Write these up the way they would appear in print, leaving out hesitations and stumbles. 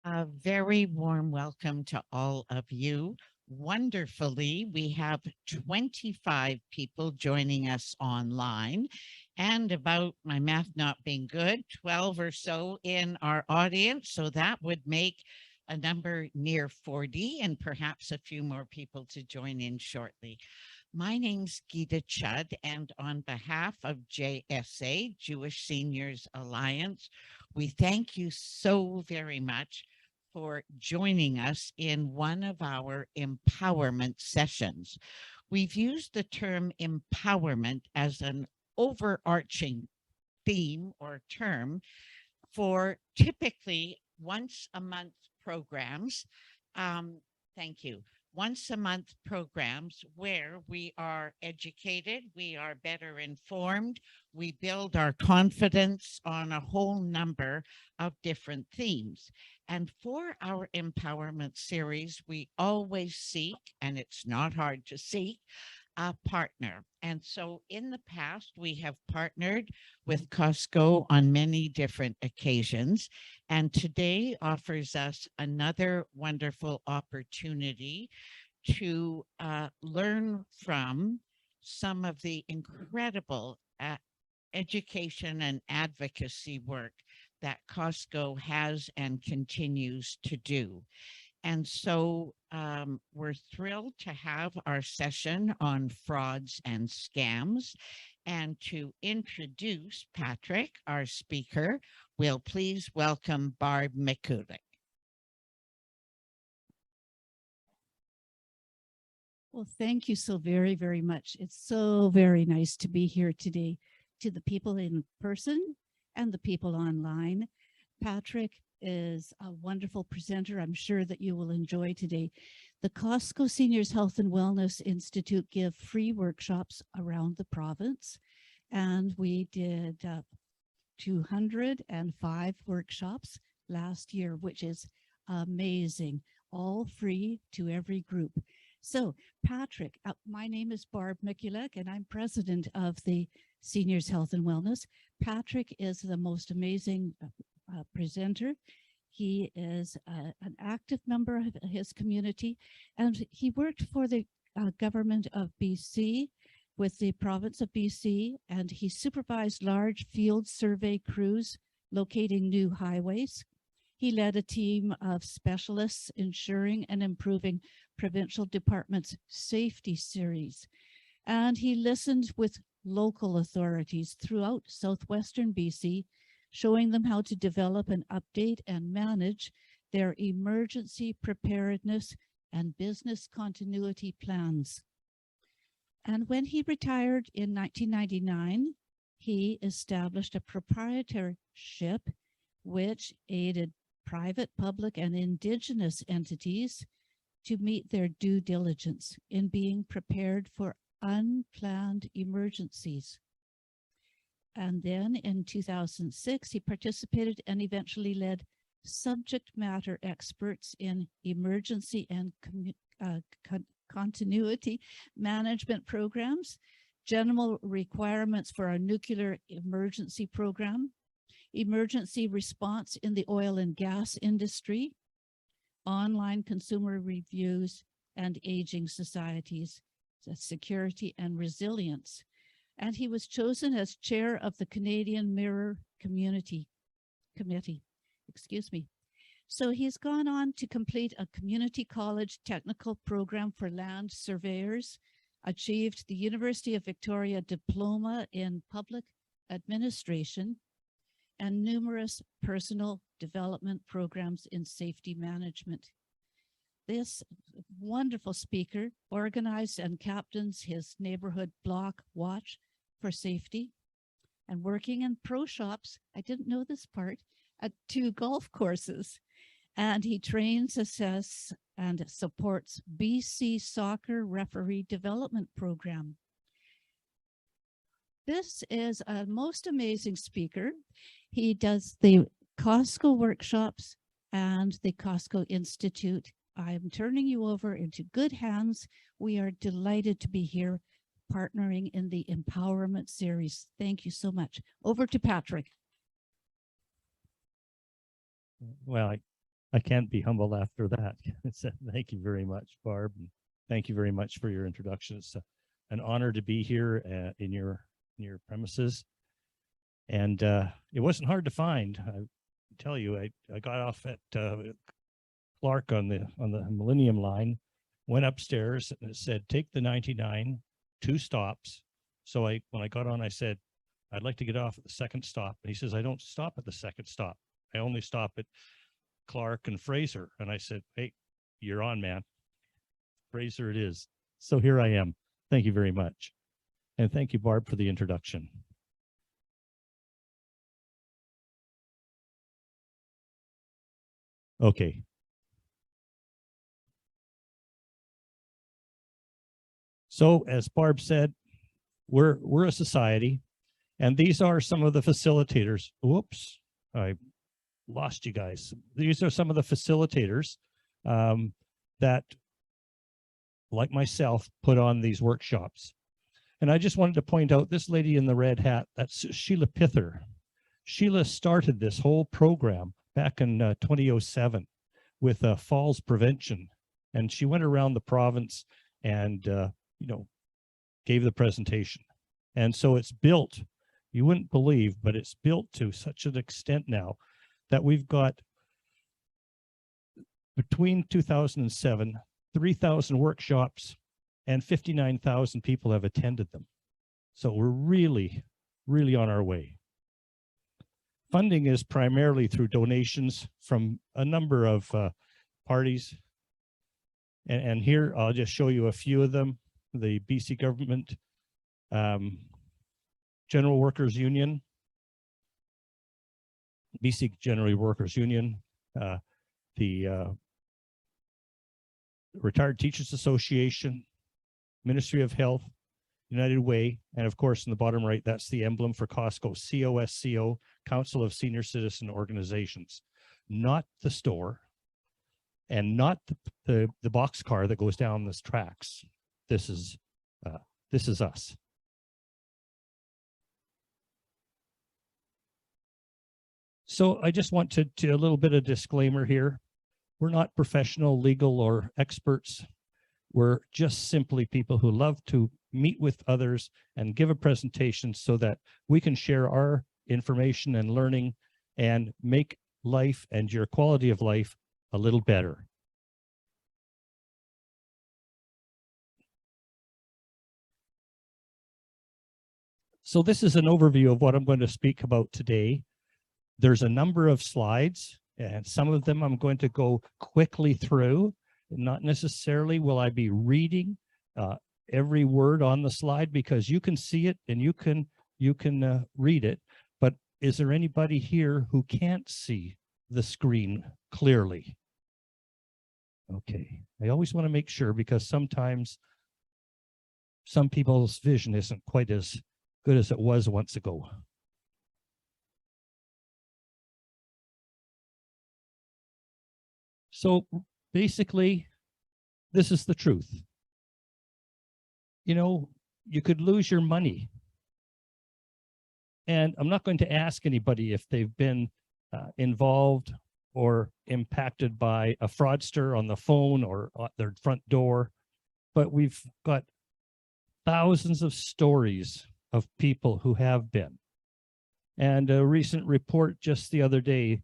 A very warm welcome to all of you. Wonderfully, we have 25 people joining us online, and about my math not being good, 12 or so in our audience. So that would make a number near 40, and perhaps a few more people to join in shortly. My name's Gita Chud, and on behalf of JSA, Jewish Seniors Alliance, we thank you so very much for joining us in one of our empowerment sessions. We've used the term empowerment as an overarching theme or term for typically once a month programs. Um, thank you. Once a month programs where we are educated, we are better informed, we build our confidence on a whole number of different themes. And for our empowerment series, we always seek, and it's not hard to seek, a partner. And so in the past, we have partnered with Costco on many different occasions. And today offers us another wonderful opportunity to learn from some of the incredible education and advocacy work that Costco has and continues to do. And so we're thrilled to have our session on frauds and scams. And to introduce Patrick, our speaker, we'll please welcome Barb Mikulik. Well, thank you so very, very much. It's so very nice to be here today. To the people in person and the people online, Patrick is a wonderful presenter. I'm sure that you will enjoy today. The Costco Seniors Health and Wellness Institute give free workshops around the province, and we did 205 workshops last year, which is amazing, all free to every group. So Patrick, my name is Barb Mikulek, and I'm president of the Seniors Health and Wellness. Patrick is the most amazing presenter. He is an active member of his community, and he worked for the government of BC with the province of BC, and he supervised large field survey crews locating new highways. He led a team of specialists ensuring and improving provincial departments' safety series. And he listened with local authorities throughout southwestern BC, showing them how to develop and update and manage their emergency preparedness and business continuity plans. And when he retired in 1999, he established a proprietorship which aided private, public, and Indigenous entities to meet their due diligence in being prepared for unplanned emergencies. And then in 2006, he participated and eventually led subject matter experts in emergency and continuity management programs, general requirements for our nuclear emergency program, emergency response in the oil and gas industry, online consumer reviews, and aging societies, security and resilience. And he was chosen as chair of the Canadian Mirror Community Committee. So he's gone on to complete a community college technical program for land surveyors, achieved the University of Victoria diploma in public administration, and numerous personal development programs in safety management. This wonderful speaker organized and captains his neighborhood block watch for safety and working in pro shops, I didn't know this part, at 2 golf courses. And he trains, assesses, and supports BC Soccer Referee Development Program. This is a most amazing speaker. He does the Costco workshops and the Costco Institute. I'm turning you over into good hands. We are delighted to be here partnering in the Empowerment Series. Thank you so much. Over to Patrick. Well, I can't be humble after that. So thank you very much, Barb. And thank you very much for your introduction. It's an honor to be here in your premises. And it wasn't hard to find. I tell you, I got off at Clark on the Millennium Line, went upstairs, and it said, take the 99, 2 stops. So when I got on, I said, I'd like to get off at the second stop. And he says, I don't stop at the second stop. I only stop at Clark and Fraser. And I said, hey, you're on, man. Fraser it is. So here I am. Thank you very much. And thank you, Barb, for the introduction. Okay. So as Barb said, we're a society, and these are some of the facilitators. Whoops, I lost you guys. These are some of the facilitators that, like myself, put on these workshops. And I just wanted to point out this lady in the red hat, that's Sheila Pither. Sheila started this whole program back in 2007 with falls prevention. And she went around the province and, gave the presentation. And so it's built, you wouldn't believe, but it's built to such an extent now that we've got between 2007, 3,000 workshops and 59,000 people have attended them. So we're really, really on our way. Funding is primarily through donations from a number of parties. And here I'll just show you a few of them. The BC government, General Workers Union, BC General Workers Union, the Retired Teachers Association, Ministry of Health, United Way, and of course in the bottom right, that's the emblem for Costco, COSCO, Council of Senior Citizen Organizations, not the store and not the boxcar that goes down the tracks. This is us. So I just want to a little bit of disclaimer here. We're not professional, legal, or experts. We're just simply people who love to meet with others and give a presentation so that we can share our information and learning and make life and your quality of life a little better. So this is an overview of what I'm going to speak about today. There's a number of slides, and some of them I'm going to go quickly through. Not necessarily will I be reading every word on the slide, because you can see it and you can read it. But is there anybody here who can't see the screen clearly? Okay, I always want to make sure, because sometimes some people's vision isn't quite as good as it was once ago. So basically, this is the truth. You know, you could lose your money. And I'm not going to ask anybody if they've been involved or impacted by a fraudster on the phone or at their front door, but we've got thousands of stories of people who have been. And a recent report just the other day,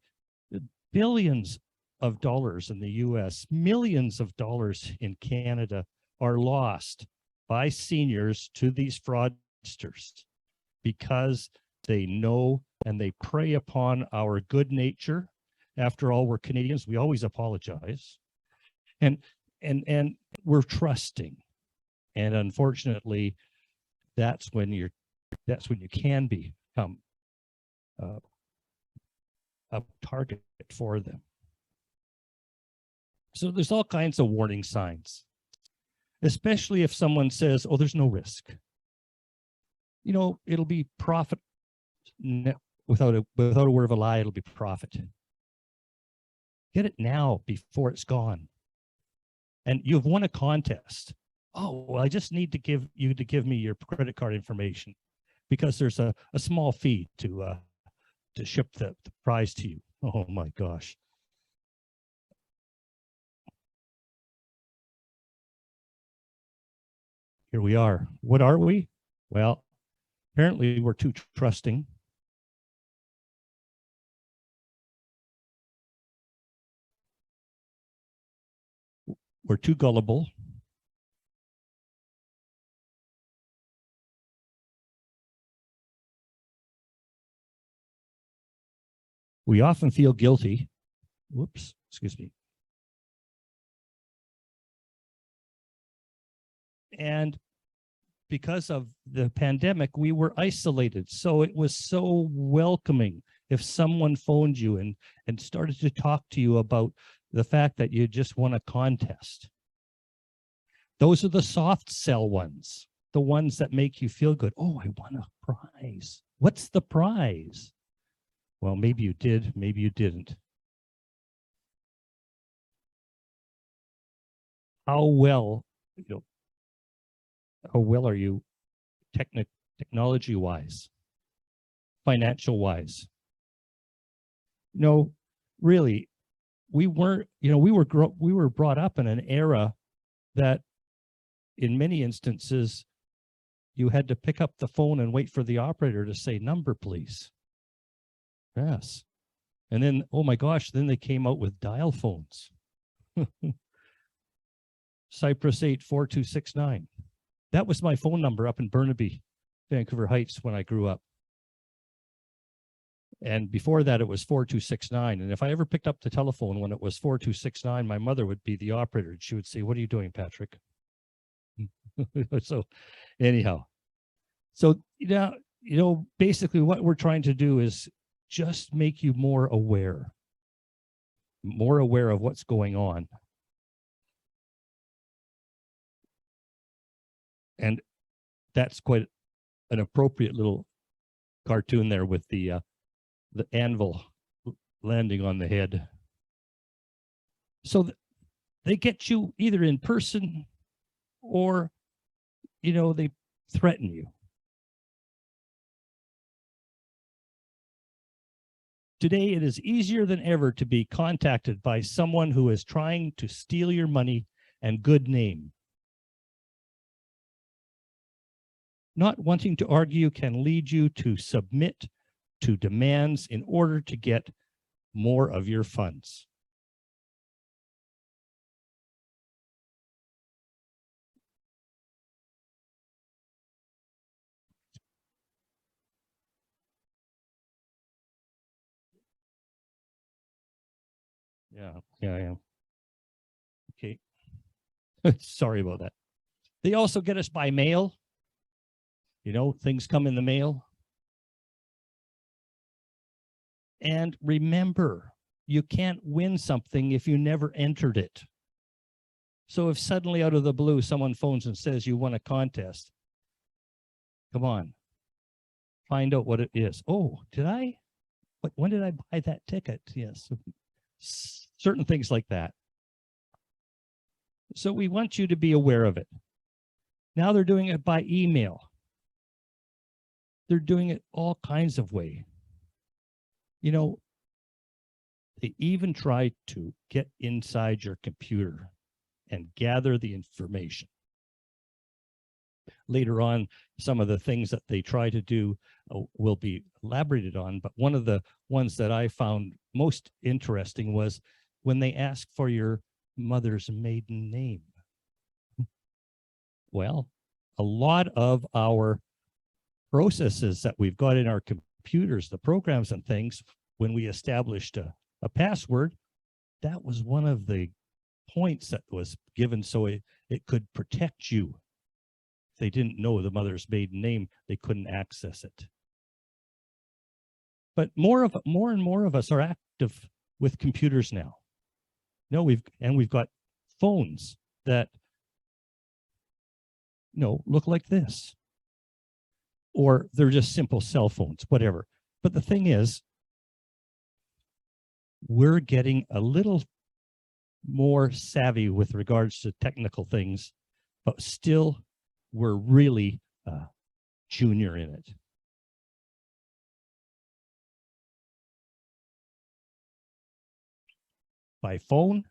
billions of dollars in the US, millions of dollars in Canada are lost by seniors to these fraudsters because they know and they prey upon our good nature. After all, we're Canadians, we always apologize. And we're trusting. And unfortunately, that's when you can become a target for them. So there's all kinds of warning signs, especially if someone says, oh, there's no risk. You know, it'll be profit. Without a word of a lie, it'll be profit. Get it now before it's gone. And you've won a contest. Oh, well, I just need to give me your credit card information, because there's a small fee to ship the prize to you. Oh my gosh. here we are. What are we? Well, apparently we're too trusting. We're too gullible. We often feel guilty. Whoops, excuse me. And because of the pandemic, we were isolated. So it was so welcoming if someone phoned you and started to talk to you about the fact that you just won a contest. Those are the soft sell ones, the ones that make you feel good. Oh, I won a prize. What's the prize? Well, maybe you did, maybe you didn't. How well, how well are you technology-wise, financial-wise? No, really, we weren't, we were brought up in an era that in many instances, you had to pick up the phone and wait for the operator to say number, please. Yes. And then, oh my gosh, then they came out with dial phones. Cypress 84269. That was my phone number up in Burnaby, Vancouver Heights when I grew up. And before that, it was 4269. And if I ever picked up the telephone when it was 4269, my mother would be the operator. And she would say, what are you doing, Patrick? So anyhow, so, basically what we're trying to do is just make you more aware of what's going on. And that's quite an appropriate little cartoon there with the anvil landing on the head. So they get you either in person or, they threaten you. Today, it is easier than ever to be contacted by someone who is trying to steal your money and good name. Not wanting to argue can lead you to submit to demands in order to get more of your funds. Yeah. Okay. Sorry about that. They also get us by mail. Things come in the mail. And remember, you can't win something if you never entered it. So if suddenly out of the blue, someone phones and says you won a contest, come on, find out what it is. Oh, did I? When did I buy that ticket? Yes. Certain things like that. So we want you to be aware of it. Now they're doing it by email. They're doing it all kinds of ways. They even try to get inside your computer and gather the information. Later on, some of the things that they try to do will be elaborated on, but one of the ones that I found most interesting was when they ask for your mother's maiden name. Well, a lot of our processes that we've got in our computers, the programs and things, when we established a password, that was one of the points that was given so it could protect you. If they didn't know the mother's maiden name, they couldn't access it. But more and more of us are active with computers now. We've got phones that look like this. Or they're just simple cell phones, whatever. But the thing is, we're getting a little more savvy with regards to technical things, but still we're really junior in it. By phone.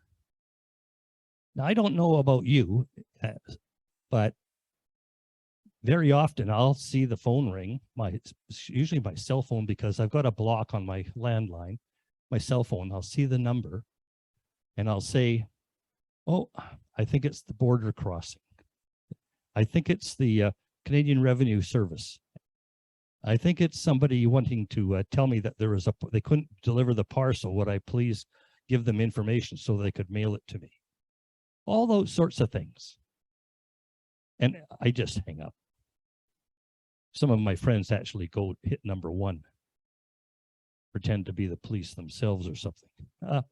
Now, I don't know about you, but very often I'll see the phone ring, it's usually my cell phone, because I've got a block on my landline, my cell phone. I'll see the number and I'll say, oh, I think it's the border crossing. I think it's the Canadian Revenue Service. I think it's somebody wanting to tell me that they couldn't deliver the parcel. Would I please give them information so they could mail it to me? All those sorts of things. And I just hang up. Some of my friends actually go hit number 1, pretend to be the police themselves or something.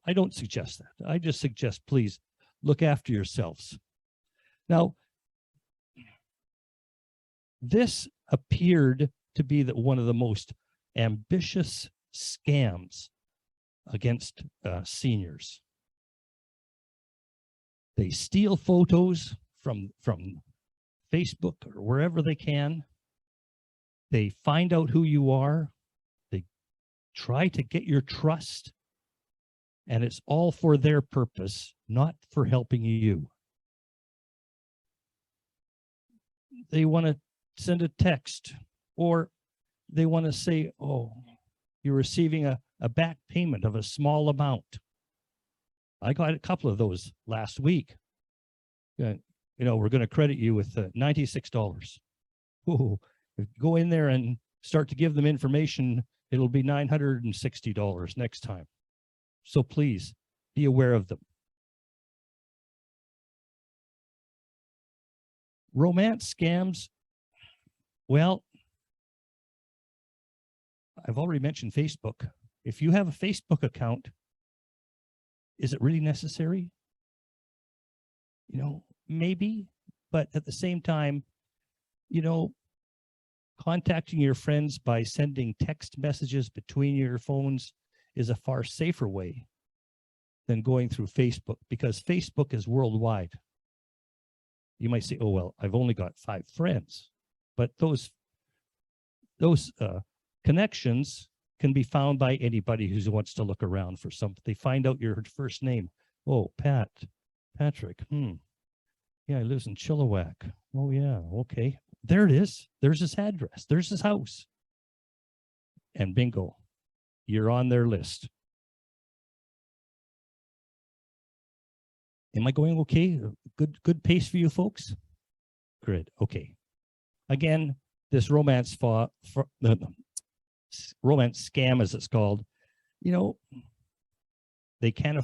I don't suggest that. I just suggest, please look after yourselves. Now, this appeared to be one of the most ambitious scams against seniors. They steal photos from Facebook or wherever they can. They find out who you are. They try to get your trust. And it's all for their purpose, not for helping you. They want to send a text, or they want to say, oh, you're receiving a back payment of a small amount. I got a couple of those last week. You know, we're going to credit you with $96. Ooh, if you go in there and start to give them information, it'll be $960 next time. So please be aware of them. Romance scams. Well, I've already mentioned Facebook. If you have a Facebook account, is it really necessary? You know, maybe, but at the same time, you know, contacting your friends by sending text messages between your phones is a far safer way than going through Facebook, because Facebook is worldwide. You might say, oh, well, I've only got 5 friends, but those connections can be found by anybody who wants to look around for something. They find out your first name. Oh, Patrick. Yeah, he lives in Chilliwack. Oh, yeah. Okay. There it is. There's his address. There's his house. And bingo, you're on their list. Am I going okay? Good pace for you folks? Good. Okay. Again, this romance scam, as it's called, you know, they get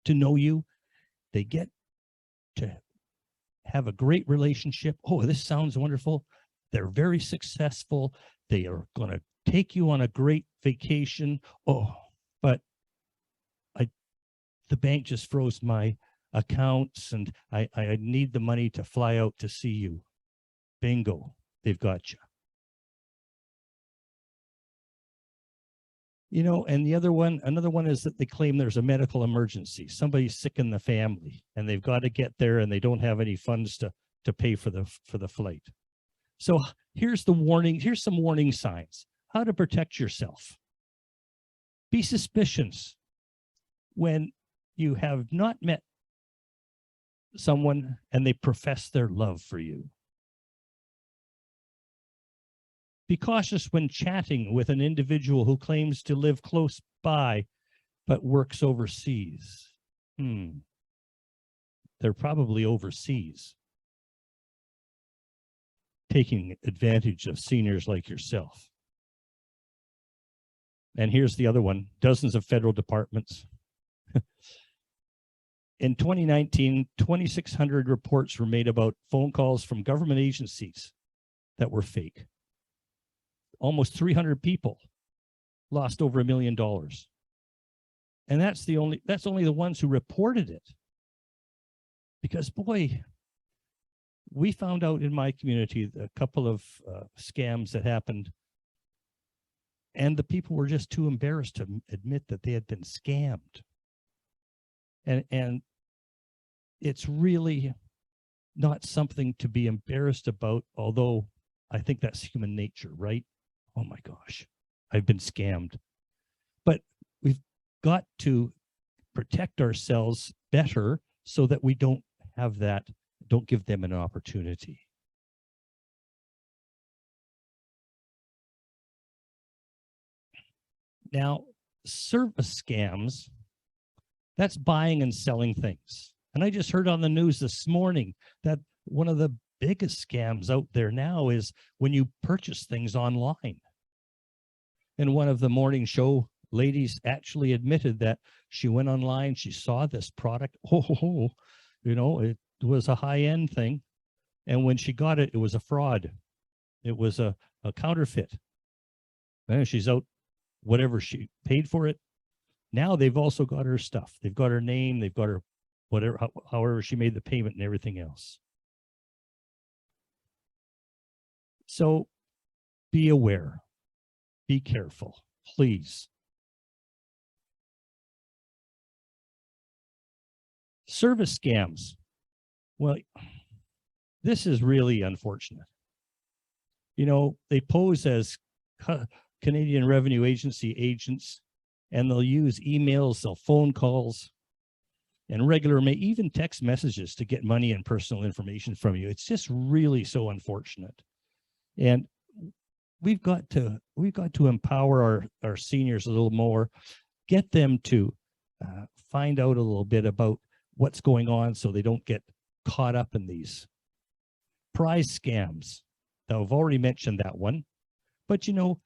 to know you. They get to have a great relationship. Oh, this sounds wonderful. They're very successful. They are going to take you on a great vacation. Oh, but the bank just froze my accounts and I need the money to fly out to see you. Bingo, they've got you. You know, and another one is that they claim there's a medical emergency. Somebody's sick in the family and they've got to get there and they don't have any funds to pay for the flight. So here's the warning. Here's some warning signs. How to protect yourself. Be suspicious when you have not met someone and they profess their love for you. Be cautious when chatting with an individual who claims to live close by but works overseas. They're probably overseas, taking advantage of seniors like yourself. And here's the other one, dozens of federal departments. In 2019, 2,600 reports were made about phone calls from government agencies that were fake. Almost 300 people lost over $1 million. And that's only the ones who reported it. Because boy, we found out in my community a couple of scams that happened, and the people were just too embarrassed to admit that they had been scammed. And it's really not something to be embarrassed about, although I think that's human nature, right? Oh my gosh, I've been scammed. But we've got to protect ourselves better so that we don't have that, don't give them an opportunity. Now, service scams, that's buying and selling things. And I just heard on the news this morning that one of the biggest scams out there now is when you purchase things online. And one of the morning show ladies actually admitted that she went online, she saw this product. Oh, you know, it was a high-end thing. And when she got it, it was a fraud. It was a counterfeit. And she's out, whatever she paid for it. Now they've also got her stuff. They've got her name, they've got her whatever, however she made the payment and everything else. So be aware, be careful, please. Service scams. Well, this is really unfortunate. You know, they pose as Canadian Revenue Agency agents, and they'll use emails, they'll phone calls, and regular, even text messages to get money and personal information from you. It's just really so unfortunate. And we've got to empower our seniors a little more, get them to find out a little bit about what's going on so they don't get caught up in these prize scams. Now, I've already mentioned that one, but you know,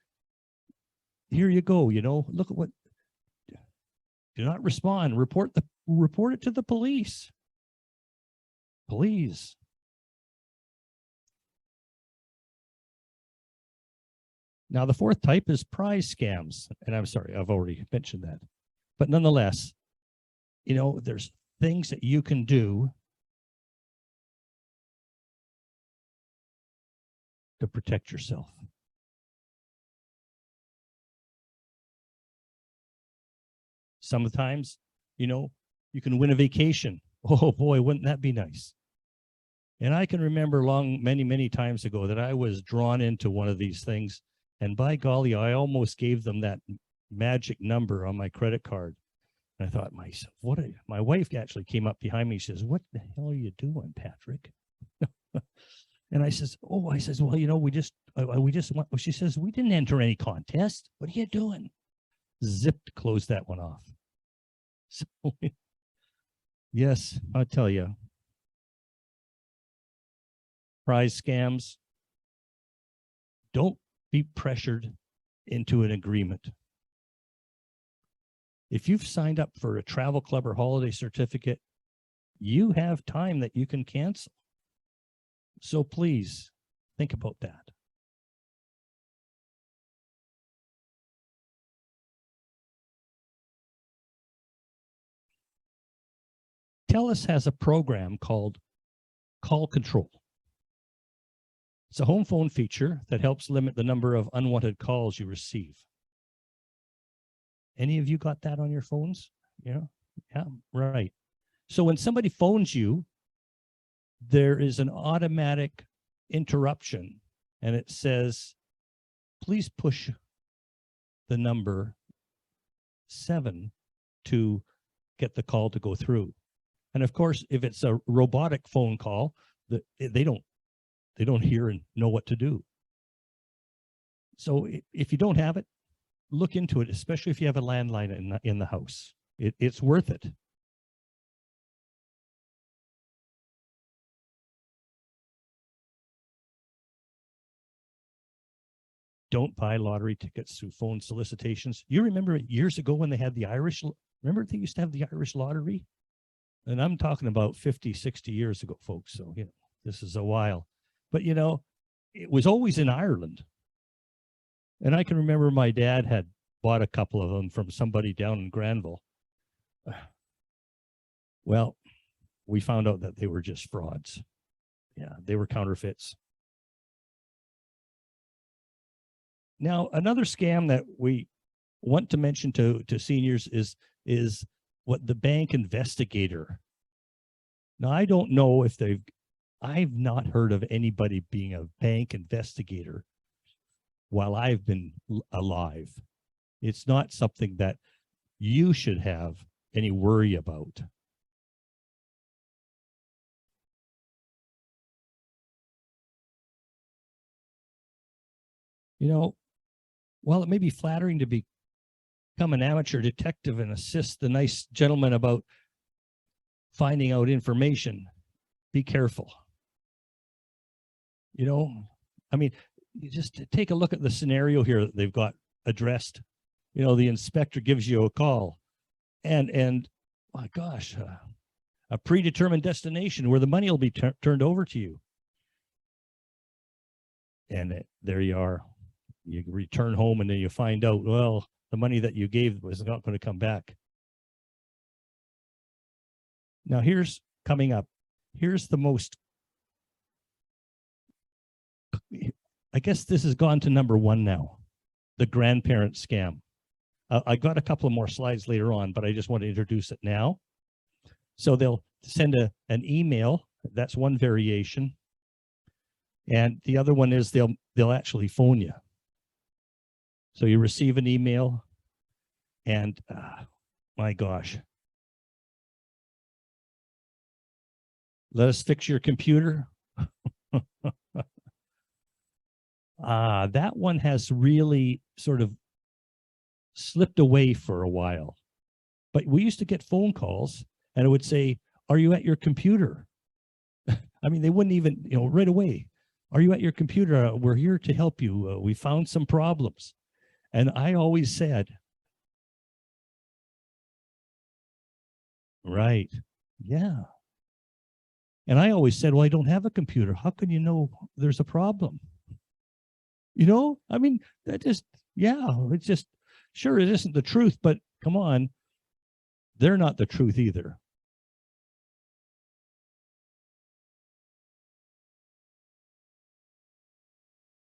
here you go, you know, look at what, do not respond, report it to the police, please. Now, the fourth type is prize scams. And I'm sorry, I've already mentioned that. But nonetheless, you know, there's things that you can do to protect yourself. Sometimes, you know, you can win a vacation. Oh boy, wouldn't that be nice? And I can remember many times ago that I was drawn into one of these things. And by golly, I almost gave them that magic number on my credit card. And I thought, my wife actually came up behind me. She says, "What the hell are you doing, Patrick?" And I says, "Well, you know, we just want," she says, "We didn't enter any contest. What are you doing?" Zipped, closed that one off. So, yes, I'll tell you. Prize scams. Don't be pressured into an agreement. If you've signed up for a travel club or holiday certificate, you have time that you can cancel. So please think about that. TELUS has a program called Call Control. It's a home phone feature that helps limit the number of unwanted calls you receive. Any of you got that on your phones? Yeah, right. So when somebody phones you, there is an automatic interruption, and it says, please push the number 7 to get the call to go through. And of course, if it's a robotic phone call, they don't hear and know what to do. So if you don't have it, look into it, especially if you have a landline in the house. It's worth it. Don't buy lottery tickets through phone solicitations. You remember years ago when they had the Irish, remember they used to have the Irish lottery? And I'm talking about 50, 60 years ago, folks. So, you know, this is a while. But, you know, it was always in Ireland. And I can remember my dad had bought a couple of them from somebody down in Granville. Well, we found out that they were just frauds. Yeah, they were counterfeits. Now, another scam that we want to mention to seniors is what the bank investigator. Now, I don't know if I've not heard of anybody being a bank investigator while I've been alive. It's not something that you should have any worry about. You know, while it may be flattering to be become an amateur detective and assist the nice gentleman about finding out information, be careful. You know, I mean, you just take a look at the scenario here that they've got addressed. You know, the inspector gives you a call and my gosh, a predetermined destination where the money will be turned over to you. And there you are. You return home and then you find out, well, the money that you gave was not going to come back. Now here's coming up. Here's the most, I guess this has gone to number one now, the grandparent scam. I got a couple of more slides later on, but I just want to introduce it now. So they'll send an email. That's one variation. And the other one is they'll actually phone you. So you receive an email and my gosh. Let us fix your computer. That one has really sort of slipped away for a while. But we used to get phone calls and it would say, are you at your computer? I mean, they wouldn't even, you know, right away. Are you at your computer? We're here to help you. We found some problems. And I always said, right, yeah. And I always said, well, I don't have a computer. How can you know there's a problem? You know, I mean, that just, yeah, it's just, sure, it isn't the truth, but come on, they're not the truth either.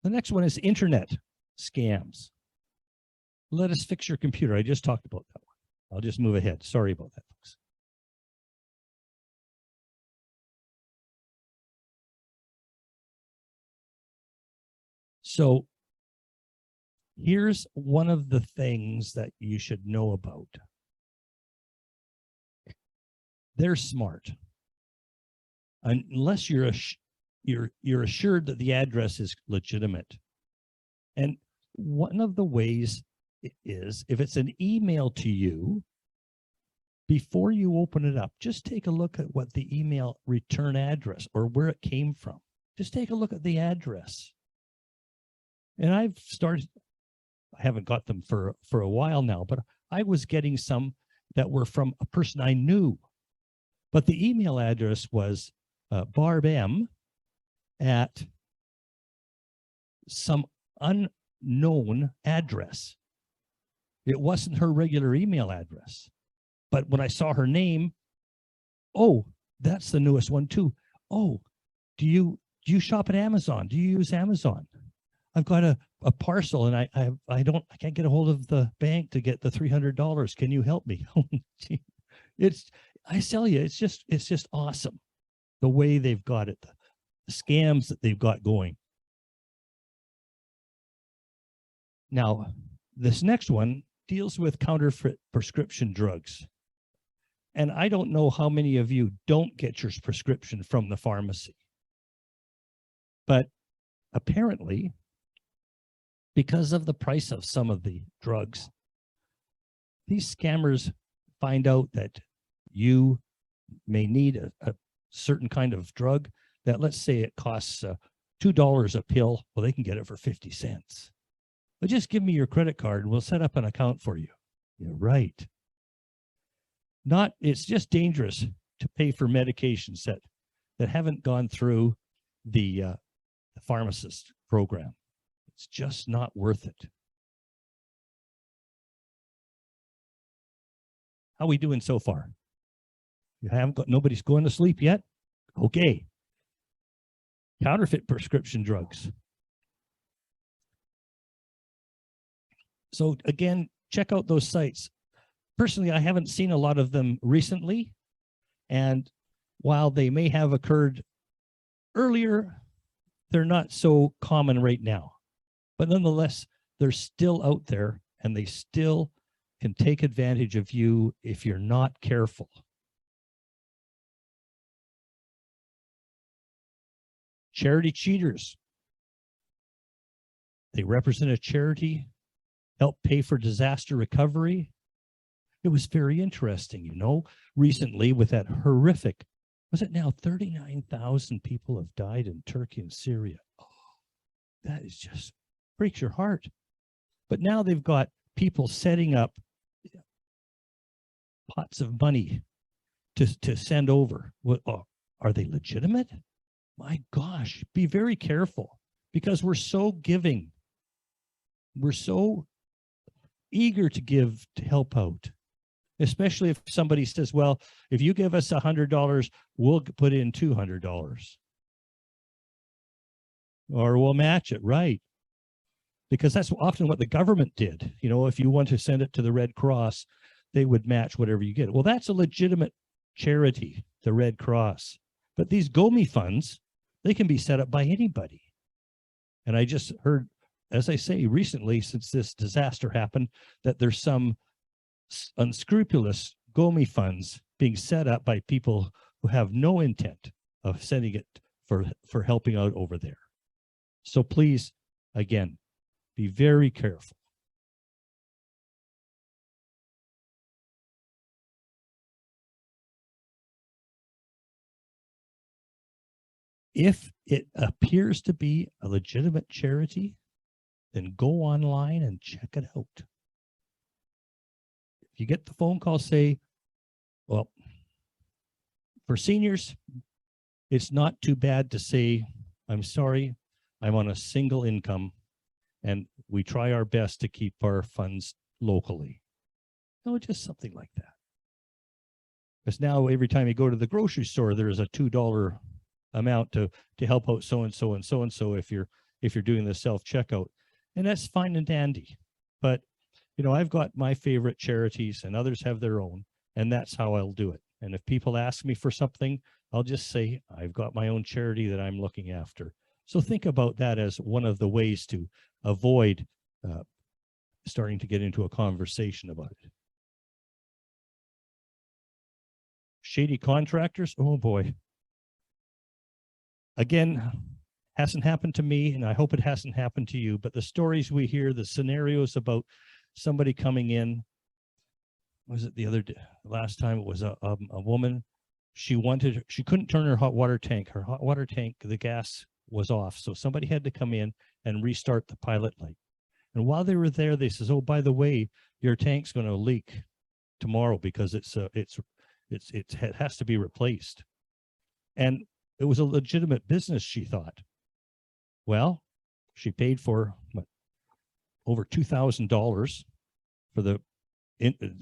The next one is internet scams. Let us fix your computer. I just talked about that one. I'll just move ahead. Sorry about that, folks. So here's one of the things that you should know about. They're smart. Unless you're assured that the address is legitimate. And one of the ways is if it's an email to you, before you open it up, just take a look at what the email return address or where it came from. Just take a look at the address. And I haven't got them for a while now, but I was getting some that were from a person I knew. But the email address was Barb M at some unknown address. It wasn't her regular email address. But when I saw her name, oh, that's the newest one too. Oh, do you shop at Amazon? Do you use Amazon? I've got a parcel and I can't get a hold of the bank to get the $300. Can you help me? I tell you, it's just awesome the way they've got it, the scams that they've got going. Now, this next one deals with counterfeit prescription drugs. And I don't know how many of you don't get your prescription from the pharmacy. But apparently, because of the price of some of the drugs, these scammers find out that you may need a certain kind of drug that, let's say it costs $2 a pill. Well, they can get it for 50 cents. But just give me your credit card and we'll set up an account for you. You're right. It's just dangerous to pay for medications that haven't gone through the pharmacist program. It's just not worth it. How are we doing so far? You haven't got, nobody's going to sleep yet? Okay. Counterfeit prescription drugs. So again, check out those sites. Personally, I haven't seen a lot of them recently. And while they may have occurred earlier, they're not so common right now. But nonetheless, they're still out there and they still can take advantage of you if you're not careful. Charity cheaters. They represent a charity help pay for disaster recovery. It was very interesting, you know, recently with that horrific, was it now 39,000 people have died in Turkey and Syria. Oh, that is just breaks your heart. But now they've got people setting up pots of money to send over. What, are they legitimate? My gosh, be very careful, because we're so giving. We're so eager to give, to help out, especially if somebody says, well, if you give us $100, we'll put in $200 or we'll match it, right? Because that's often what the government did. You know, if you want to send it to the Red Cross, they would match whatever you get. Well, that's a legitimate charity, the Red Cross. But these GoMe funds, they can be set up by anybody. And I just heard, as I say, recently, since this disaster happened, that there's some unscrupulous GoMe funds being set up by people who have no intent of sending it for helping out over there. So please, again, be very careful. If it appears to be a legitimate charity, then go online and check it out. If you get the phone call, say, well, for seniors, it's not too bad to say, I'm sorry, I'm on a single income and we try our best to keep our funds locally. No, just something like that. Because now every time you go to the grocery store, there's a $2 amount to help out so-and-so and so-and-so if you're doing the self-checkout. And that's fine and dandy. But, you know, I've got my favorite charities and others have their own, and that's how I'll do it. And if people ask me for something, I'll just say, I've got my own charity that I'm looking after. So think about that as one of the ways to avoid starting to get into a conversation about it. Shady contractors, oh boy. Again, hasn't happened to me, and I hope it hasn't happened to you, but the stories we hear, the scenarios about somebody coming in, was it the other day, last time it was a woman, she couldn't turn her hot water tank. Her hot water tank, the gas was off. So somebody had to come in and restart the pilot light. And while they were there, they says, oh, by the way, your tank's going to leak tomorrow because it has to be replaced. And it was a legitimate business, she thought. Well, she paid for over $2,000 for the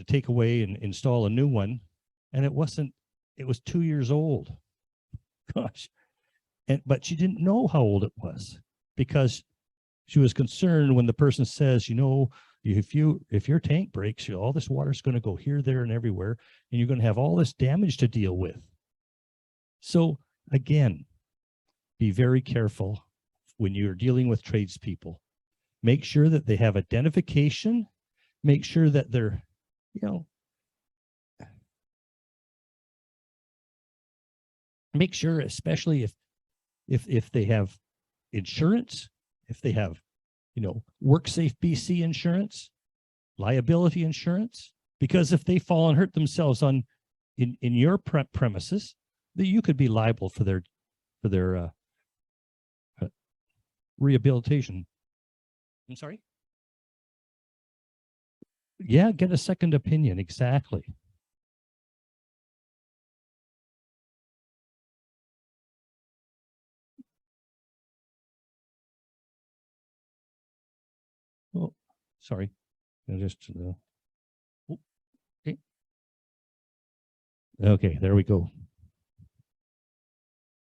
take away and install a new one. And it was 2 years old. Gosh. But she didn't know how old it was because she was concerned when the person says, you know, if your tank breaks, all this water is going to go here, there, and everywhere, and you're going to have all this damage to deal with. So again, be very careful when you're dealing with tradespeople. Make sure that they have identification. Make sure that they're, you know, make sure, especially if they have insurance, if they have, you know, WorkSafe BC insurance, liability insurance, because if they fall and hurt themselves in your premises, that you could be liable for their rehabilitation. I'm sorry? Yeah, get a second opinion, exactly. Oh, sorry. I just okay. Okay, there we go.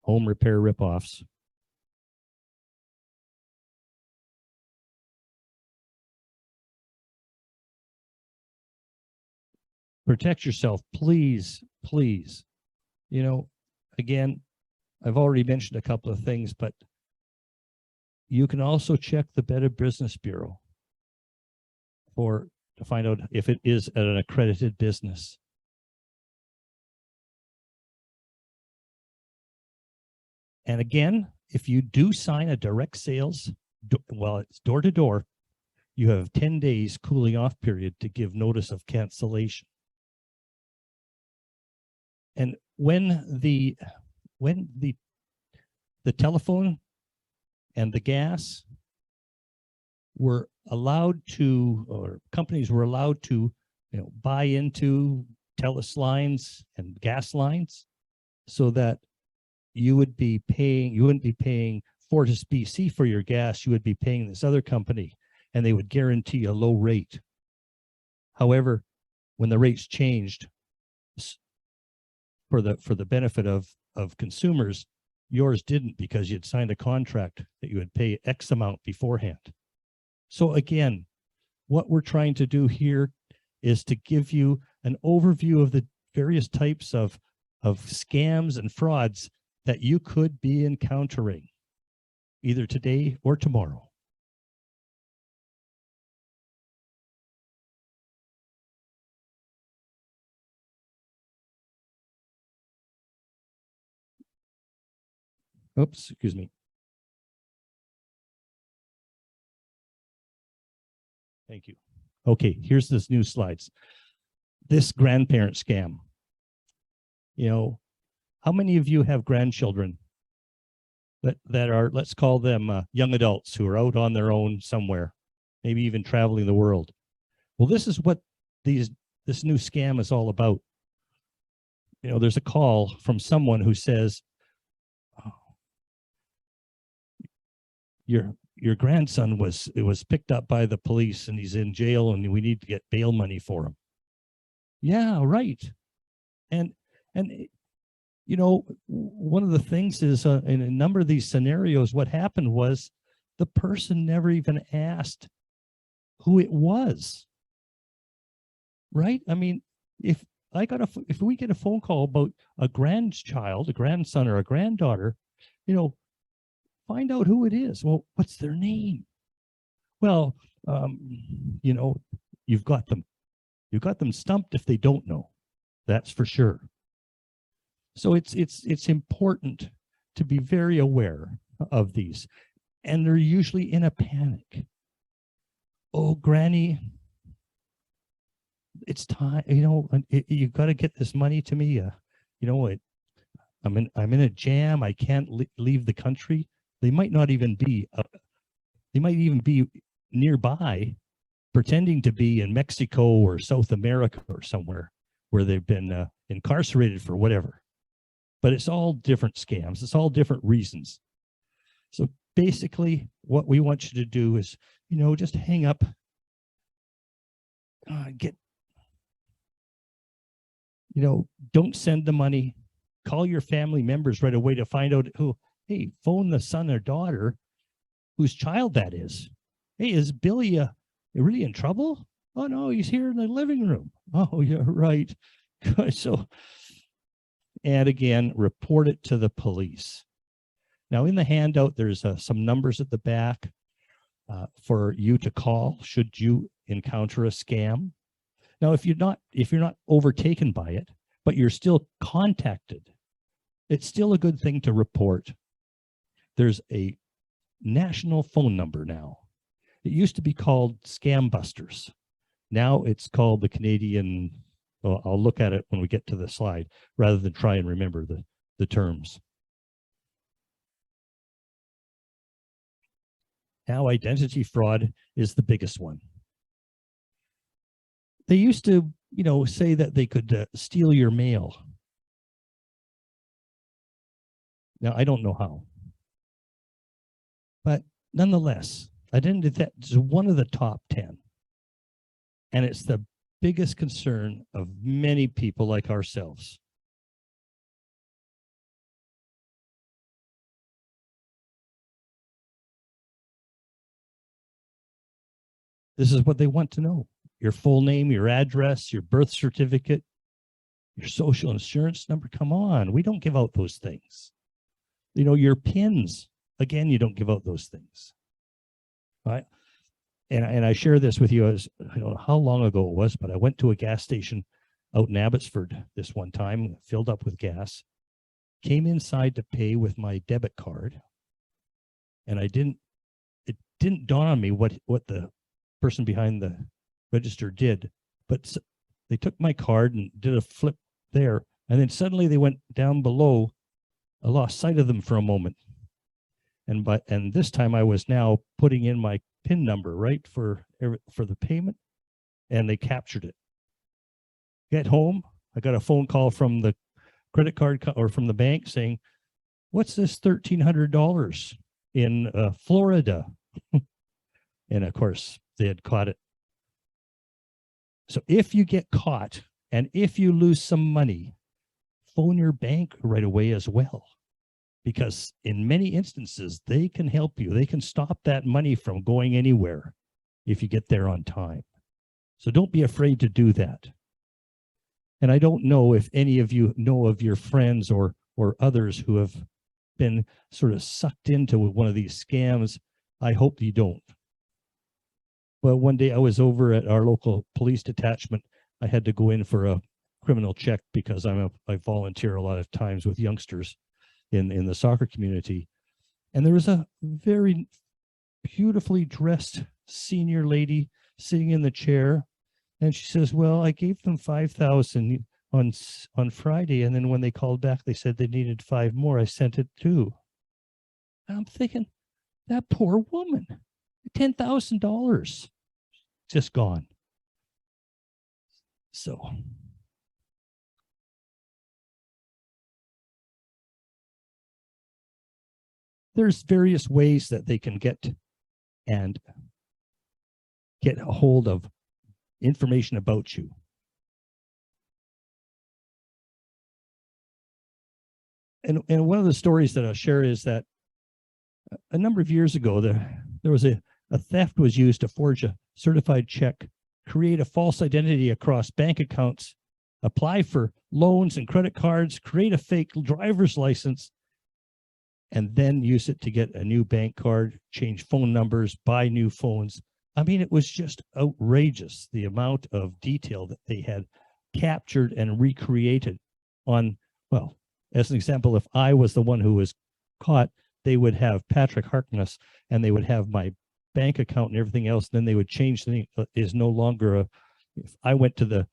Home repair ripoffs. Protect yourself, please, please. You know, again, I've already mentioned a couple of things, but you can also check the Better Business Bureau to find out if it is an accredited business. And again, if you do sign a direct sales, well, it's door to door, you have 10 days cooling off period to give notice of cancellation. And when the telephone and the gas were allowed to, or companies were allowed to, buy into TELUS lines and gas lines, so that you wouldn't be paying Fortis BC for your gas, you would be paying this other company, and they would guarantee a low rate. However, when the rates changed for the benefit of consumers, yours didn't, because you'd signed a contract that you would pay X amount beforehand. So again, what we're trying to do here is to give you an overview of the various types of scams and frauds that you could be encountering either today or tomorrow. Oops, excuse me. Thank you. Okay, here's this new slides. This grandparent scam. How many of you have grandchildren that are, let's call them young adults who are out on their own somewhere, maybe even traveling the world? Well, this is what this new scam is all about. There's a call from someone who says, oh, your grandson was picked up by the police and he's in jail and we need to get bail money for him. Yeah, right. And one of the things is in a number of these scenarios, what happened was the person never even asked who it was. Right? I mean, if we get a phone call about a grandchild, a grandson or a granddaughter, find out who it is. Well, what's their name? Well, you've got them stumped if they don't know. That's for sure. So it's important to be very aware of these, and they're usually in a panic. Oh, Granny, it's time. You've got to get this money to me. I'm in a jam. I can't leave the country. They might not even be. They might even be nearby, pretending to be in Mexico or South America or somewhere where they've been incarcerated for whatever. But it's all different scams. It's all different reasons. So basically, what we want you to do is, just hang up, don't send the money. Call your family members right away to find out who. Hey, phone the son or daughter whose child that is. Hey, is Billy really in trouble? Oh no, he's here in the living room. Oh, yeah, right. So, and again, report it to the police. Now, in the handout, there's some numbers at the back for you to call should you encounter a scam. Now, if you're not overtaken by it, but you're still contacted, it's still a good thing to report. There's a national phone number now. It used to be called Scam Busters. Now it's called the Canadian. Well, I'll look at it when we get to the slide rather than try and remember the terms. Now identity fraud is the biggest one. They used to, say that they could steal your mail. Now, I don't know how. But nonetheless, identity theft is one of the top 10. And it's the biggest concern of many people like ourselves. This is what they want to know. Your full name, your address, your birth certificate, your social insurance number. Come on, we don't give out those things. Your PINs. Again, you don't give out those things. Right? And I share this with you as I don't know how long ago it was, but I went to a gas station out in Abbotsford this one time, filled up with gas, came inside to pay with my debit card, and it didn't dawn on me what the person behind the register did, but they took my card and did a flip there. And then suddenly they went down below. I lost sight of them for a moment. And this time I was now putting in my PIN number, right, for the payment, and they captured it. Get home, I got a phone call from the credit card or from the bank saying, "What's this $1,300 in Florida?" And of course, they had caught it. So if you get caught and if you lose some money, phone your bank right away as well. Because in many instances, they can help you. They can stop that money from going anywhere if you get there on time. So don't be afraid to do that. And I don't know if any of you know of your friends or others who have been sort of sucked into one of these scams. I hope you don't. But one day I was over at our local police detachment. I had to go in for a criminal check because I volunteer a lot of times with youngsters in the soccer community. And there was a very beautifully dressed senior lady sitting in the chair. And she says, "Well, I gave them 5,000 on Friday. And then when they called back, they said they needed 5 more. I sent it too." And I'm thinking, that poor woman, $10,000 just gone. So there's various ways that they can get a hold of information about you. And one of the stories that I'll share is that a number of years ago, there was a theft was used to forge a certified check, create a false identity across bank accounts, apply for loans and credit cards, create a fake driver's license, and then use it to get a new bank card, change phone numbers, buy new phones. I mean, it was just outrageous, the amount of detail that they had captured and recreated on, well, as an example, if I was the one who was caught, they would have Patrick Harkness and they would have my bank account and everything else. Then they would change the name. Is no longer if I went to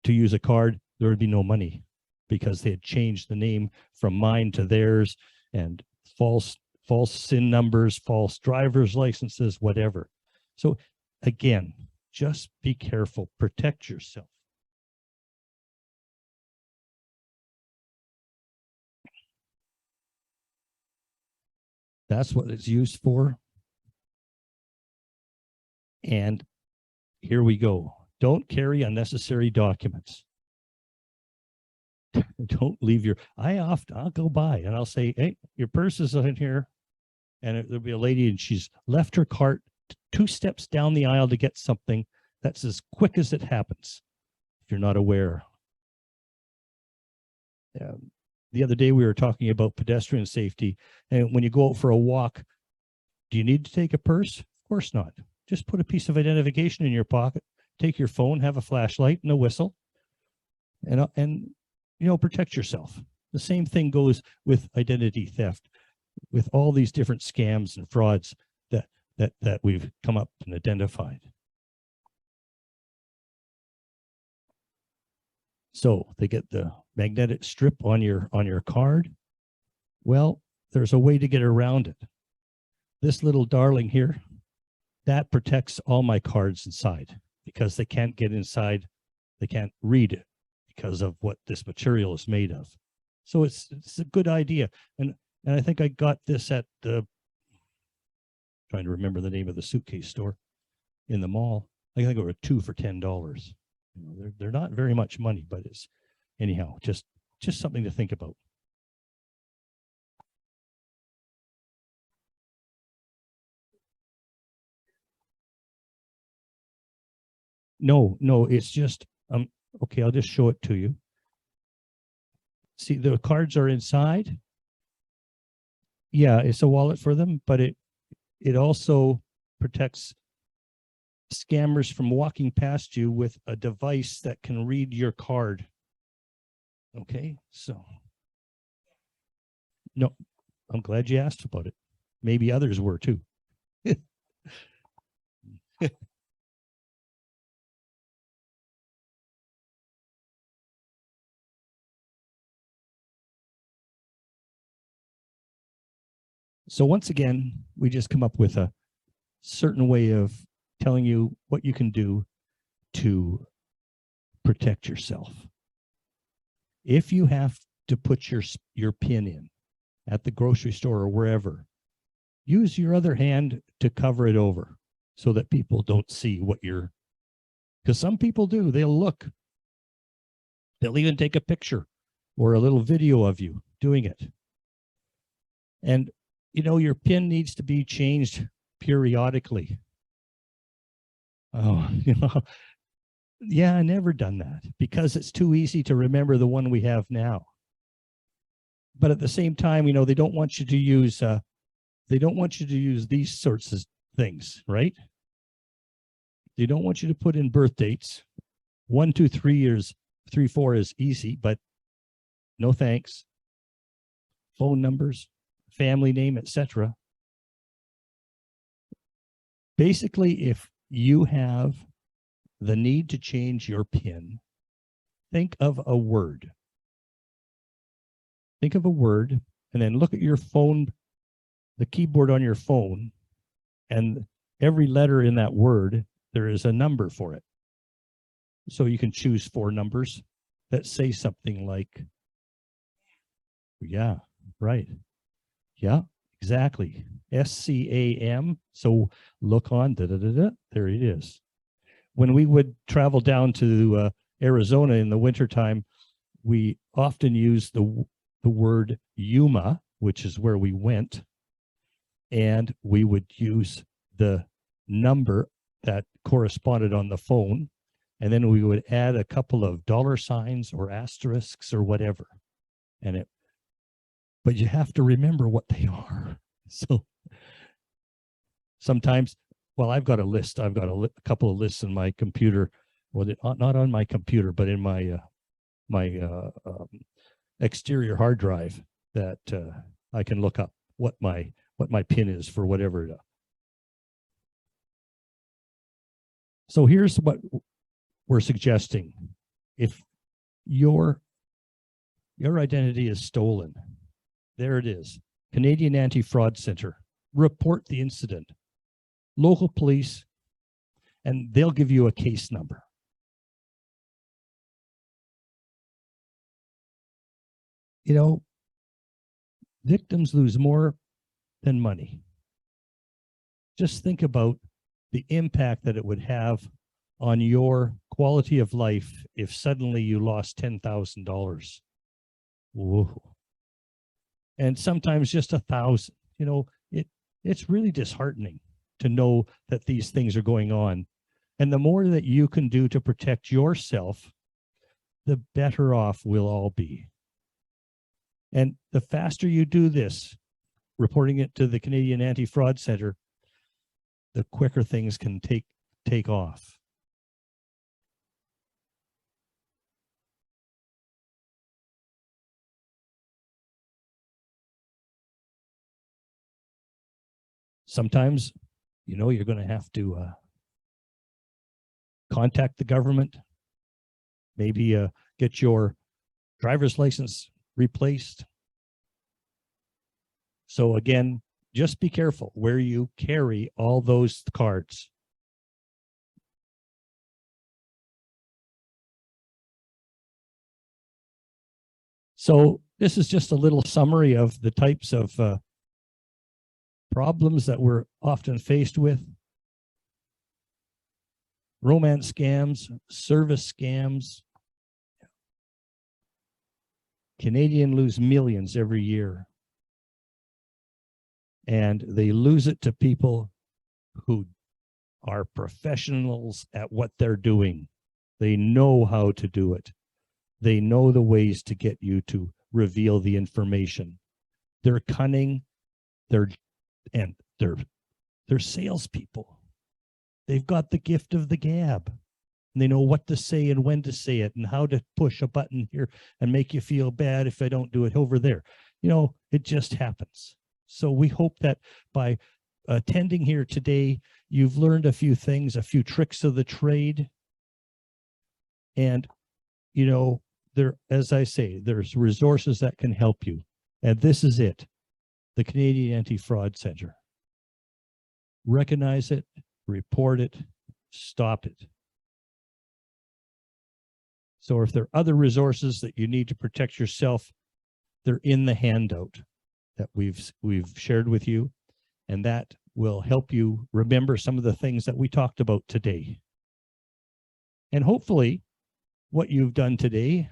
use a card, there would be no money because they had changed the name from mine to theirs, and false SIN numbers, false driver's licenses, whatever. So again, just be careful, protect yourself. That's what it's used for. And here we go. Don't carry unnecessary documents. Don't leave I'll go by and I'll say, "Hey, your purse is in here." And there'll be a lady and she's left her cart 2 steps down the aisle to get something. That's as quick as it happens if you're not aware. The other day we were talking about pedestrian safety, and when you go out for a walk, do you need to take a purse? Of course not. Just put a piece of identification in your pocket, take your phone, have a flashlight and a whistle, and protect yourself. The same thing goes with identity theft, with all these different scams and frauds that we've come up and identified. So they get the magnetic strip on your card. Well, there's a way to get around it. This little darling here, that protects all my cards inside because they can't get inside. They can't read it because of what this material is made of. So it's a good idea. And I think I got this at the, trying to remember the name of the suitcase store in the mall. I think there were 2 for $10. They're not very much money, but it's anyhow, just something to think about. No, it's just, okay, I'll just show it to you. See, the cards are inside. Yeah, it's a wallet for them, but it also protects scammers from walking past you with a device that can read your card. Okay, so no, I'm glad you asked about it. Maybe others were too. So once again, we just come up with a certain way of telling you what you can do to protect yourself. If you have to put your PIN in at the grocery store or wherever, use your other hand to cover it over so that people don't see what you're, because some people do, they'll look. They'll even take a picture or a little video of you doing it. And, you know, your PIN needs to be changed periodically. Oh, you know, yeah, I never done that because it's too easy to remember the one we have now. But at the same time, you know, they don't want you to use these sorts of things, right? They don't want you to put in birth dates. 1, 2, 3 years, 3, 4 is easy, but no thanks. Phone numbers, family name, etc. Basically, if you have the need to change your PIN, think of a word. Think of a word and then look at your phone, the keyboard on your phone, and every letter in that word, there is a number for it. So you can choose 4 numbers that say something like, yeah, right. Yeah, exactly. SCAM. So look on, there it is. When we would travel down to Arizona in the wintertime, we often use the word Yuma, which is where we went, and we would use the number that corresponded on the phone, and then we would add a couple of $signs or asterisks or whatever. But you have to remember what they are. So sometimes, well, I've got a list. I've got a couple of lists in my computer. Well, not on my computer, but in my exterior hard drive that I can look up what my PIN is for whatever. So here's what we're suggesting. If your identity is stolen, there it is. Canadian Anti-Fraud Center. Report the incident. Local police, and they'll give you a case number. You know, victims lose more than money. Just think about the impact that it would have on your quality of life if suddenly you lost $10,000. Whoa. And sometimes just 1,000. You know, it's really disheartening to know that these things are going on. And the more that you can do to protect yourself, the better off we'll all be. And the faster you do this, reporting it to the Canadian Anti-Fraud Center, the quicker things can take off. Sometimes, you know, you're going to have to contact the government, maybe get your driver's license replaced. So again, just be careful where you carry all those cards. So this is just a little summary of the types of problems that we're often faced with. Romance scams, service scams. Canadians lose millions every year. And they lose it to people who are professionals at what they're doing. They know how to do it. They know the ways to get you to reveal the information. They're cunning. They're salespeople. They've got the gift of the gab. And they know what to say and when to say it and how to push a button here and make you feel bad if I don't do it over there. You know, it just happens. So we hope that by attending here today, you've learned a few things, a few tricks of the trade. And, you know, as I say, there's resources that can help you. And this is it. the Canadian Anti-Fraud Center. Recognize it, report it, stop it. So if there are other resources that you need to protect yourself, they're in the handout that we've shared with you, and that will help you remember some of the things that we talked about today. And hopefully what you've done today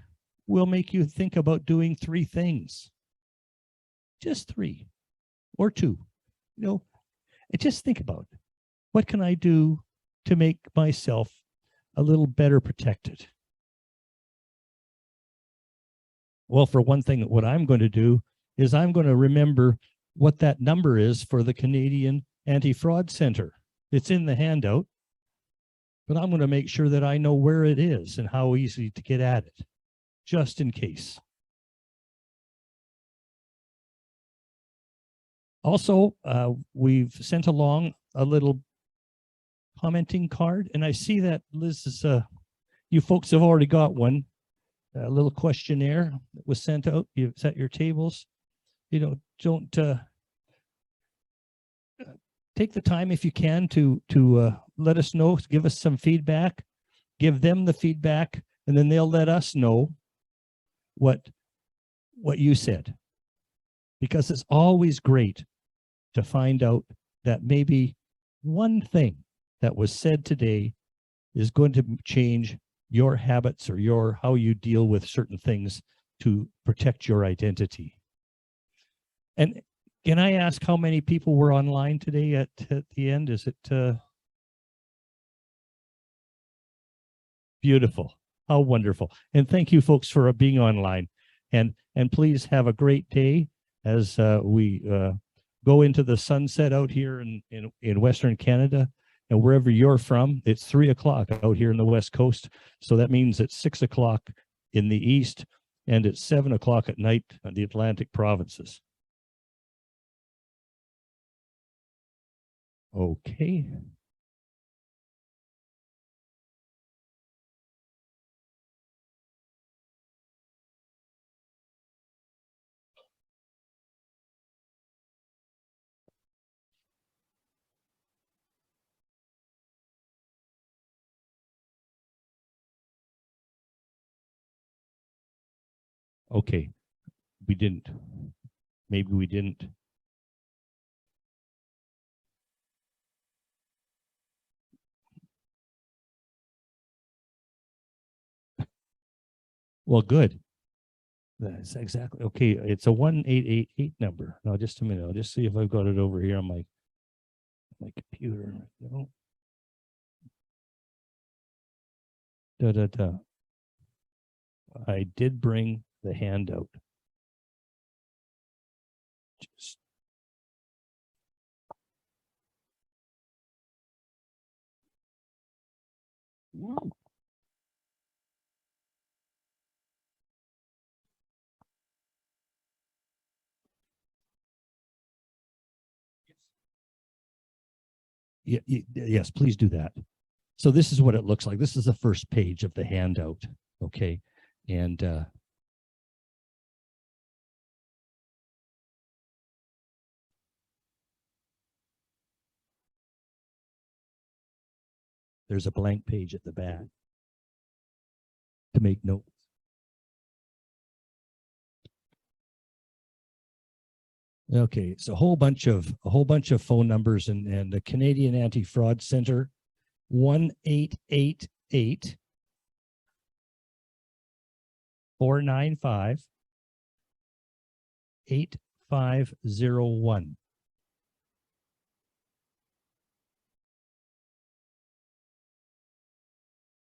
will make you think about doing 3 things. Just 3 or 2, you know, and just think about it. What can I do to make myself a little better protected? Well, for one thing, what I'm going to do is I'm going to remember what that number is for the Canadian Anti-Fraud Center. It's in the handout, but I'm going to make sure that I know where it is and how easy to get at it, just in case. Also, we've sent along a little commenting card, and I see that Liz is, you folks have already got one, a little questionnaire that was sent out. You've set your tables. You know, don't take the time if you can to let us know, give us some feedback, give them the feedback, and then they'll let us know what you said. Because it's always great to find out that maybe one thing that was said today is going to change your habits or how you deal with certain things to protect your identity. And can I ask how many people were online today at the end? Is it beautiful? How wonderful. And thank you folks for being online. And please have a great day as we go into the sunset out here in Western Canada. And wherever you're from, it's 3 o'clock out here in the West Coast. So that means it's 6 o'clock in the East, and it's 7 o'clock at night in the Atlantic provinces. Okay. Okay, we didn't. Maybe we didn't. Well, good. That's exactly okay. It's a 1888 number. Now, just a minute. I'll just see if I've got it over here on my computer. No. I did bring the handout. Just yes, please do that. So this is what it looks like. This is the first page of the handout. Okay. And there's a blank page at the back to make notes. Okay, it's a whole bunch of phone numbers and the Canadian Anti-Fraud Center, 1-888 495 8501.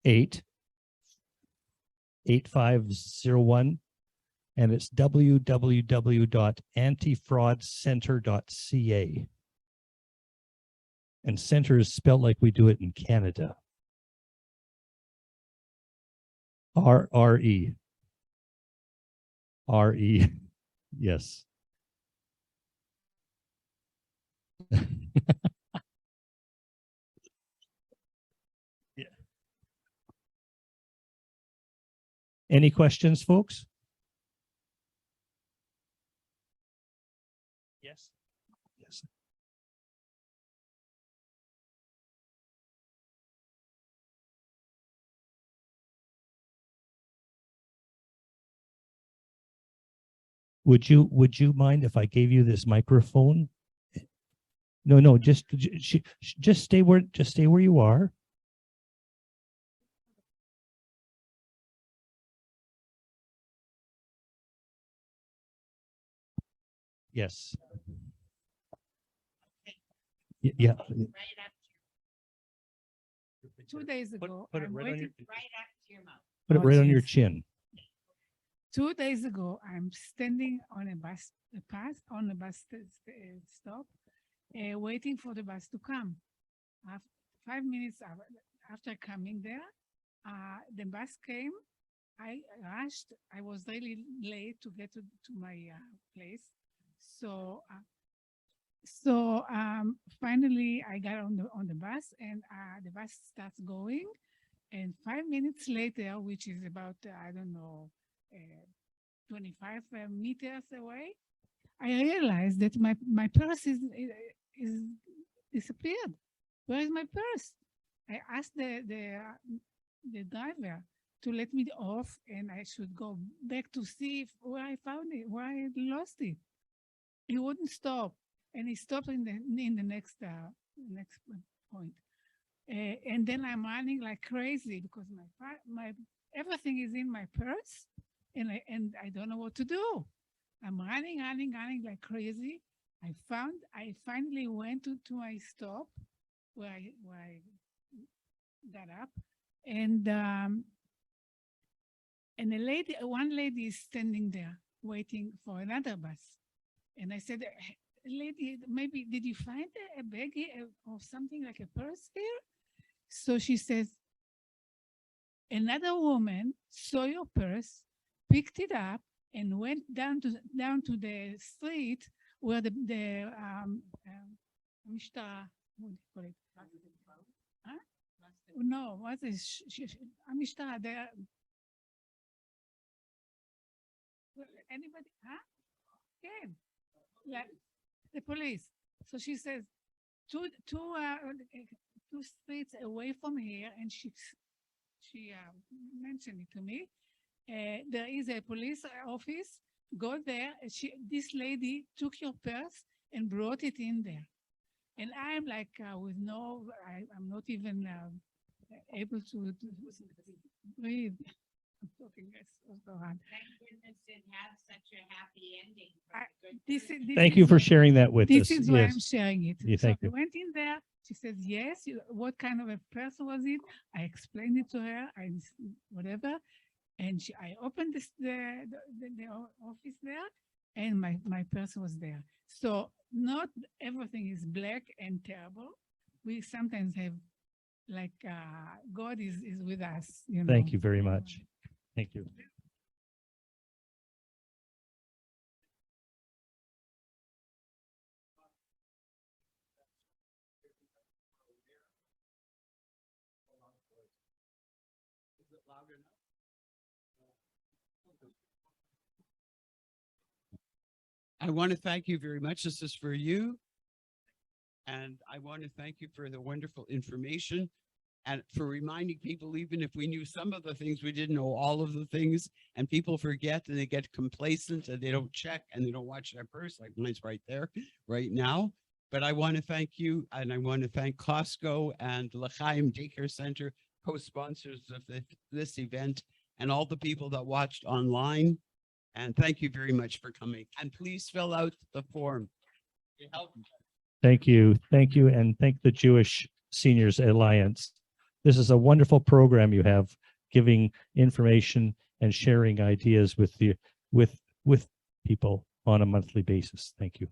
Eight 8501, and it's www.antifraudcenter.ca. And center is spelled like we do it in Canada. R-R-E. R-E. Yes. Yeah. Any questions, folks? Yes. Would you mind if I gave you this microphone? No, just stay where you are. Yes. Yeah. Right up, 2 days ago, Put it I'm right on your, waiting. right up to your mouth. put it Oh, right on your jeez. chin. 2 days ago, I'm standing on a bus, stop, waiting for the bus to come. 5 minutes after coming there, the bus came. I rushed. I was really late to get to my place. So finally I got on the bus, and the bus starts going. And 5 minutes later, which is about, I don't know, 25 meters away, I realized that my purse is disappeared. Where is my purse? I asked the driver to let me off, and I should go back to see where I found it, where I lost it. He wouldn't stop, and he stopped in the next point. And then I'm running like crazy because my everything is in my purse, and I don't know what to do. I'm running like crazy. I finally went to my stop where I got up, and one lady is standing there waiting for another bus, and I said, "Lady, maybe did you find a bag here or something like a purse here?" So she says, "Another woman saw your purse, picked it up, and went down to the street where the Mishtara, what do you call it? Huh? No, what is Mishtara? Anybody? Huh? Yeah, like the police." So she says, two streets away from here, and she mentioned it to me. There is a police office. Go there. This lady took your purse and brought it in there. And I'm like, I'm not even able to breathe. I'm talking so hard. Thank goodness it had such a happy ending. Thank you for sharing that with us. This is why I'm Yes. sharing it. Yeah, thank So I you. went in there. She says, "Yes, what kind of a purse was it?" I explained it to her, whatever. And I opened the office there, and my purse was there. So not everything is black and terrible. We sometimes have, like, God is with us. Thank you very much. Thank you. I want to thank you very much. This is for you. And I want to thank you for the wonderful information and for reminding people, even if we knew some of the things, we didn't know all of the things, and people forget and they get complacent and they don't check and they don't watch their purse, like mine's right there right now. But I want to thank you, and I want to thank Costco and L'Chaim Daycare Center, co-sponsors of this event, and all the people that watched online. And thank you very much for coming. And please fill out the form. It helped. Thank you. Thank you. And thank the Jewish Seniors Alliance. This is a wonderful program you have, giving information and sharing ideas with people on a monthly basis. Thank you.